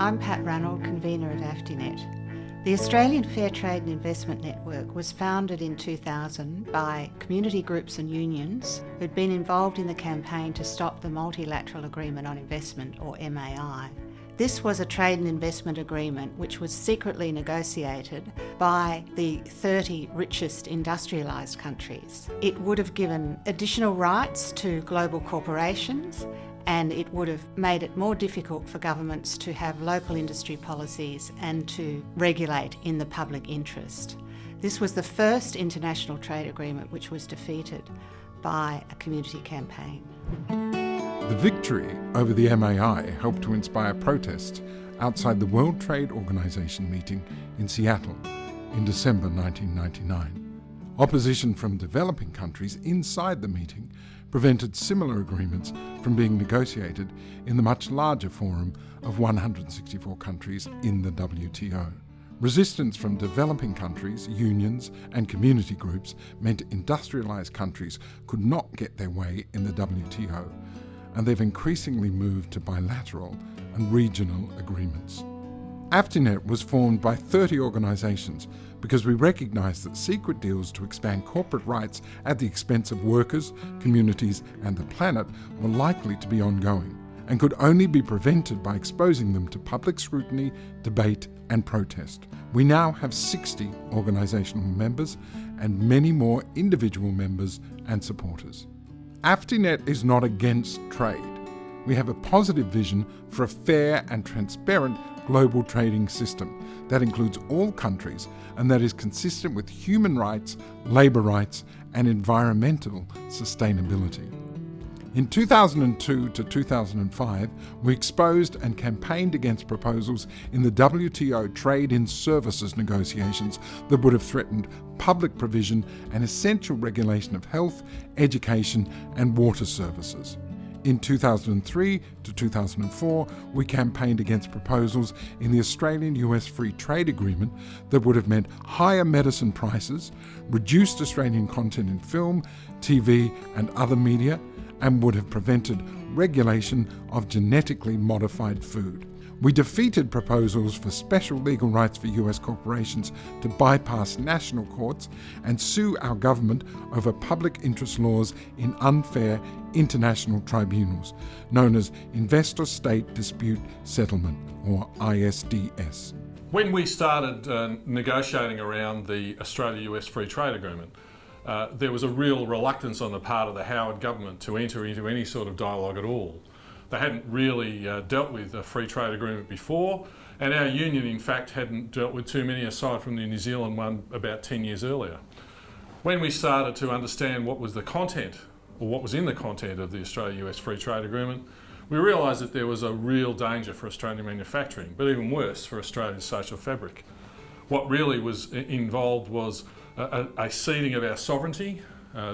I'm Pat Ranald, convener of AFTINET. The Australian Fair Trade and Investment Network was founded in 2000 by community groups and unions who'd been involved in the campaign to stop the Multilateral Agreement on Investment, or MAI. This was a trade and investment agreement which was secretly negotiated by the 30 richest industrialised countries. It would have given additional rights to global corporations, and it would have made it more difficult for governments to have local industry policies and to regulate in the public interest. This was the first international trade agreement which was defeated by a community campaign. The victory over the MAI helped to inspire protests outside the World Trade Organization meeting in Seattle in December 1999. Opposition from developing countries inside the meeting prevented similar agreements from being negotiated in the much larger forum of 164 countries in the WTO. Resistance from developing countries, unions and community groups meant industrialised countries could not get their way in the WTO, and they've increasingly moved to bilateral and regional agreements. AFTINET was formed by 30 organisations because we recognised that secret deals to expand corporate rights at the expense of workers, communities and the planet were likely to be ongoing and could only be prevented by exposing them to public scrutiny, debate and protest. We now have 60 organisational members and many more individual members and supporters. AFTINET is not against trade. We have a positive vision for a fair and transparent global trading system that includes all countries and that is consistent with human rights, labour rights and environmental sustainability. In 2002 to 2005, we exposed and campaigned against proposals in the WTO trade in services negotiations that would have threatened public provision and essential regulation of health, education and water services. In 2003 to 2004, we campaigned against proposals in the Australian-US Free Trade Agreement that would have meant higher medicine prices, reduced Australian content in film, TV and other media, and would have prevented regulation of genetically modified food. We defeated proposals for special legal rights for US corporations to bypass national courts and sue our government over public interest laws in unfair international tribunals, known as Investor-State Dispute Settlement, or ISDS. When we started negotiating around the Australia-US Free Trade Agreement, there was a real reluctance on the part of the Howard government to enter into any sort of dialogue at all. They hadn't really dealt with a free trade agreement before, and our union in fact hadn't dealt with too many aside from the New Zealand one about 10 years earlier. When we started to understand what was the content, or what was in the content of the Australia-US Free Trade Agreement, we realised that there was a real danger for Australian manufacturing, but even worse for Australia's social fabric. What really was involved was a ceding of our sovereignty.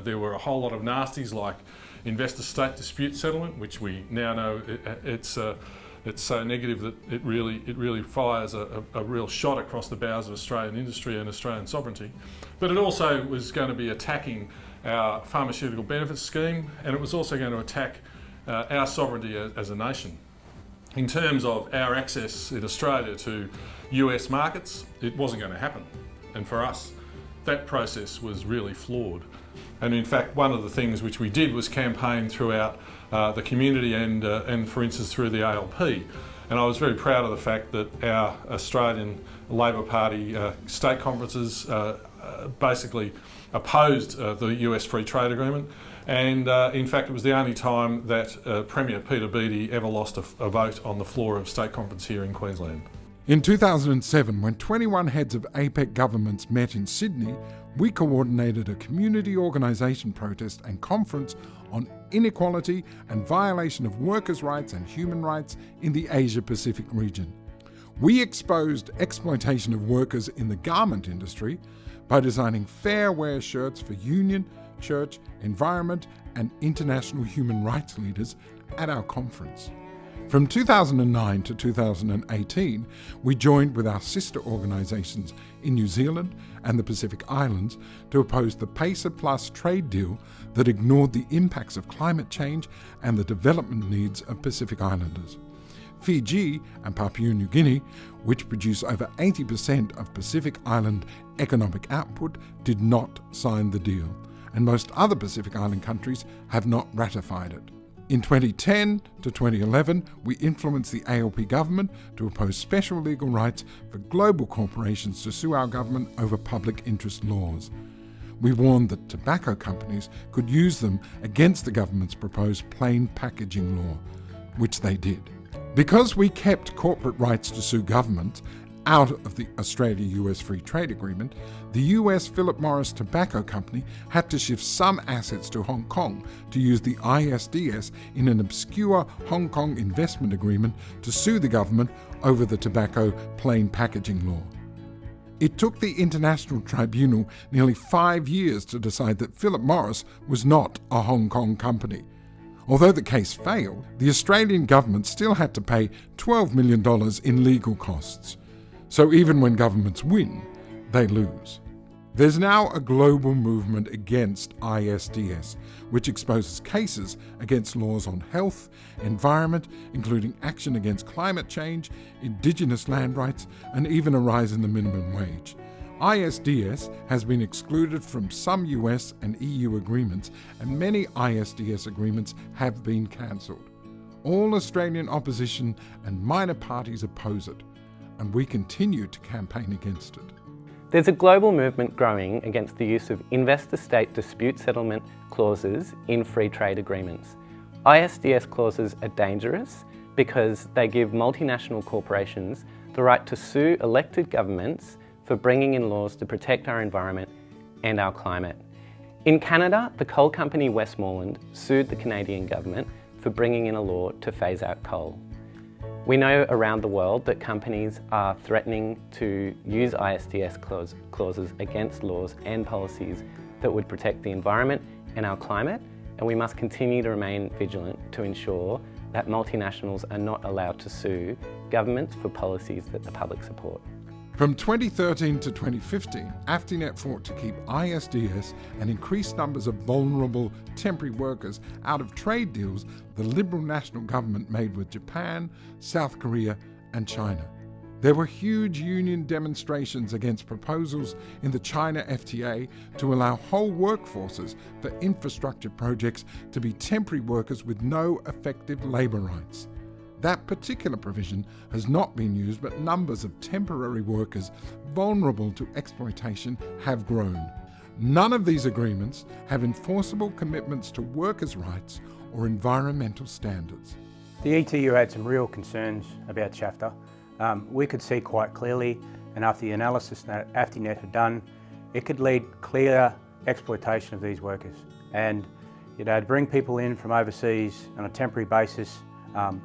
There were a whole lot of nasties like Investor-State Dispute Settlement, which we now know it's so negative that it really fires a real shot across the bows of Australian industry and Australian sovereignty. But it also was going to be attacking our pharmaceutical benefits scheme, and it was also going to attack our sovereignty as a nation. In terms of our access in Australia to US markets, it wasn't going to happen. And for us, that process was really flawed. And in fact, one of the things which we did was campaign throughout the community and for instance through the ALP. And I was very proud of the fact that our Australian Labor Party state conferences basically opposed the US Free Trade Agreement. And in fact, it was the only time that Premier Peter Beattie ever lost a vote on the floor of state conference here in Queensland. In 2007, when 21 heads of APEC governments met in Sydney, we coordinated a community organisation protest and conference on inequality and violation of workers' rights and human rights in the Asia-Pacific region. We exposed exploitation of workers in the garment industry by designing fair wear shirts for union, church, environment and international human rights leaders at our conference. From 2009 to 2018, we joined with our sister organisations in New Zealand and the Pacific Islands to oppose the PACER Plus trade deal that ignored the impacts of climate change and the development needs of Pacific Islanders. Fiji and Papua New Guinea, which produce over 80% of Pacific Island economic output, did not sign the deal, and most other Pacific Island countries have not ratified it. In 2010 to 2011, we influenced the ALP government to oppose special legal rights for global corporations to sue our government over public interest laws. We warned that tobacco companies could use them against the government's proposed plain packaging law, which they did. Because we kept corporate rights to sue governments out of the Australia-US Free Trade Agreement, the US Philip Morris Tobacco Company had to shift some assets to Hong Kong to use the ISDS in an obscure Hong Kong investment agreement to sue the government over the tobacco plain packaging law. It took the International Tribunal nearly 5 years to decide that Philip Morris was not a Hong Kong company. Although the case failed, the Australian government still had to pay $12 million in legal costs. So even when governments win, they lose. There's now a global movement against ISDS, which exposes cases against laws on health, environment, including action against climate change, indigenous land rights, and even a rise in the minimum wage. ISDS has been excluded from some US and EU agreements, and many ISDS agreements have been cancelled. All Australian opposition and minor parties oppose it, and we continue to campaign against it. There's a global movement growing against the use of investor-state dispute settlement clauses in free trade agreements. ISDS clauses are dangerous because they give multinational corporations the right to sue elected governments for bringing in laws to protect our environment and our climate. In Canada, the coal company Westmoreland sued the Canadian government for bringing in a law to phase out coal. We know around the world that companies are threatening to use ISDS clauses against laws and policies that would protect the environment and our climate, and we must continue to remain vigilant to ensure that multinationals are not allowed to sue governments for policies that the public support. From 2013 to 2015, AFTINET fought to keep ISDS and increased numbers of vulnerable temporary workers out of trade deals the Liberal National Government made with Japan, South Korea and China. There were huge union demonstrations against proposals in the China FTA to allow whole workforces for infrastructure projects to be temporary workers with no effective labour rights. That particular provision has not been used, but numbers of temporary workers vulnerable to exploitation have grown. None of these agreements have enforceable commitments to workers' rights or environmental standards. The ETU had some real concerns about SHAFTA. We could see quite clearly, and after the analysis that AFTINET had done, it could lead clear exploitation of these workers. And to bring people in from overseas on a temporary basis,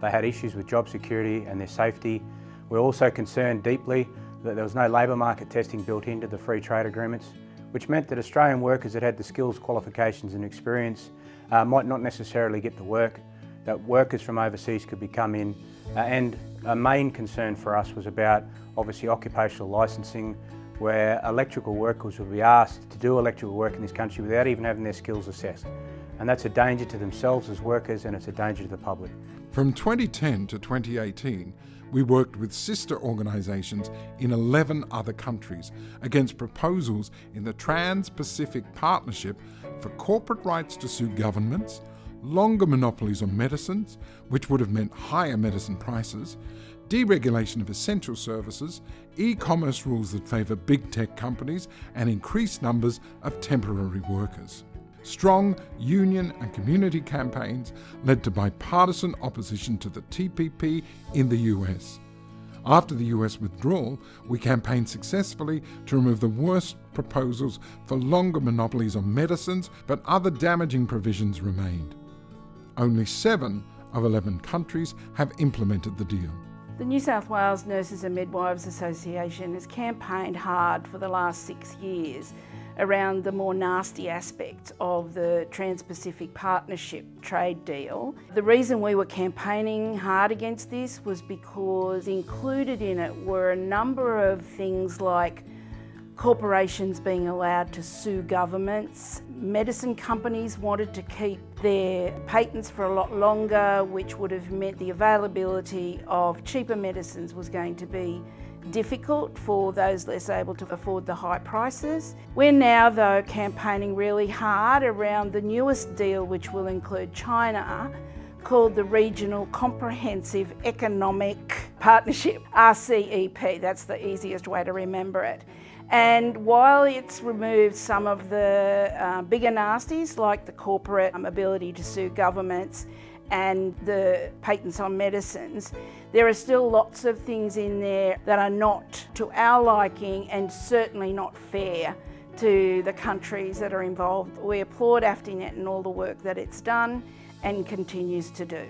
they had issues with job security and their safety. We're also concerned deeply that there was no labour market testing built into the free trade agreements, which meant that Australian workers that had the skills, qualifications and experience might not necessarily get the work, that workers from overseas could be come in. And a main concern for us was about obviously occupational licensing, where electrical workers would be asked to do electrical work in this country without even having their skills assessed. And that's a danger to themselves as workers, and it's a danger to the public. From 2010 to 2018, we worked with sister organisations in 11 other countries against proposals in the Trans-Pacific Partnership for corporate rights to sue governments, longer monopolies on medicines, which would have meant higher medicine prices, deregulation of essential services, e-commerce rules that favour big tech companies, and increased numbers of temporary workers. Strong union and community campaigns led to bipartisan opposition to the TPP in the US. After the US withdrawal, we campaigned successfully to remove the worst proposals for longer monopolies on medicines, but other damaging provisions remained. Only 7 of 11 countries have implemented the deal. The New South Wales Nurses and Midwives Association has campaigned hard for the last 6 years around the more nasty aspects of the Trans-Pacific Partnership trade deal. The reason we were campaigning hard against this was because included in it were a number of things like corporations being allowed to sue governments, medicine companies wanted to keep their patents for a lot longer, which would have meant the availability of cheaper medicines was going to be difficult for those less able to afford the high prices. We're now, though, campaigning really hard around the newest deal, which will include China, called the Regional Comprehensive Economic Partnership, RCEP. That's the easiest way to remember it. And while it's removed some of the bigger nasties, like the corporate ability to sue governments and the patents on medicines, there are still lots of things in there that are not to our liking and certainly not fair to the countries that are involved. We applaud AFTINET and all the work that it's done and continues to do.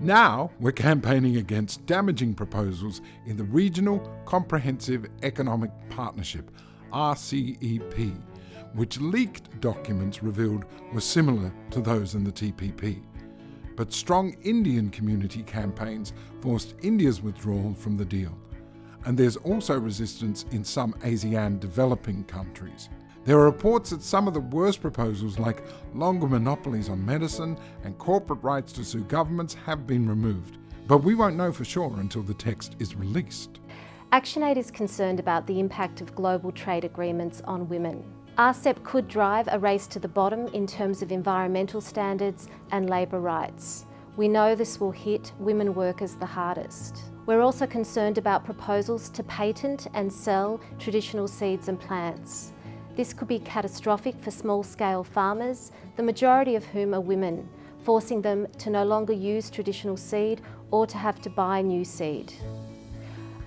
Now we're campaigning against damaging proposals in the Regional Comprehensive Economic Partnership, RCEP, which leaked documents revealed were similar to those in the TPP. But strong Indian community campaigns forced India's withdrawal from the deal. And there's also resistance in some ASEAN developing countries. There are reports that some of the worst proposals, like longer monopolies on medicine and corporate rights to sue governments, have been removed. But we won't know for sure until the text is released. ActionAid is concerned about the impact of global trade agreements on women. RCEP could drive a race to the bottom in terms of environmental standards and labour rights. We know this will hit women workers the hardest. We're also concerned about proposals to patent and sell traditional seeds and plants. This could be catastrophic for small-scale farmers, the majority of whom are women, forcing them to no longer use traditional seed or to have to buy new seed.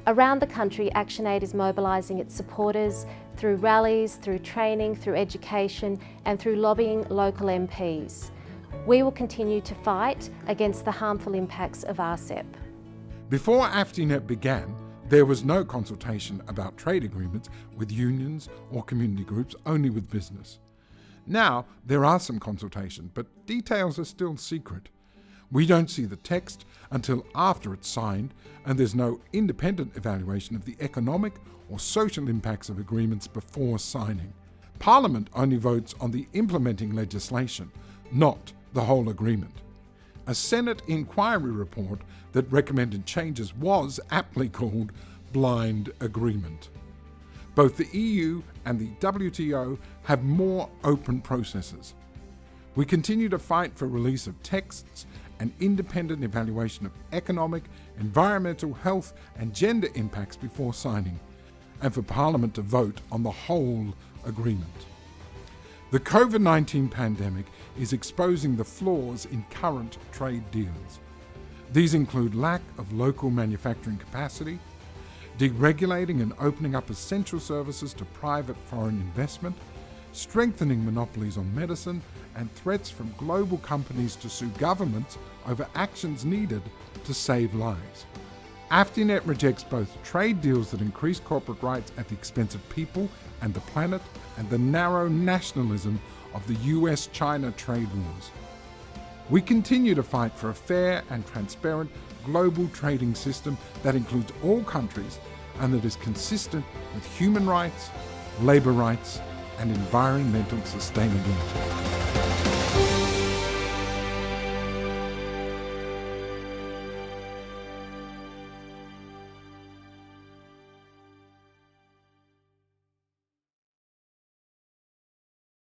Around the country, ActionAid is mobilising its supporters through rallies, through training, through education and through lobbying local MPs. We will continue to fight against the harmful impacts of RCEP. Before AFTINET began, there was no consultation about trade agreements with unions or community groups, only with business. Now, there are some consultation, but details are still secret. We don't see the text until after it's signed, and there's no independent evaluation of the economic or social impacts of agreements before signing. Parliament only votes on the implementing legislation, not the whole agreement. A Senate inquiry report that recommended changes was aptly called blind agreement. Both the EU and the WTO have more open processes. We continue to fight for release of texts and independent evaluation of economic, environmental, health and gender impacts before signing, and for Parliament to vote on the whole agreement. The COVID-19 pandemic is exposing the flaws in current trade deals. These include lack of local manufacturing capacity, deregulating and opening up essential services to private foreign investment, strengthening monopolies on medicine, and threats from global companies to sue governments over actions needed to save lives. AFTINET rejects both trade deals that increase corporate rights at the expense of people and the planet, and the narrow nationalism of the US-China trade wars. We continue to fight for a fair and transparent global trading system that includes all countries and that is consistent with human rights, labour rights, and environmental sustainability.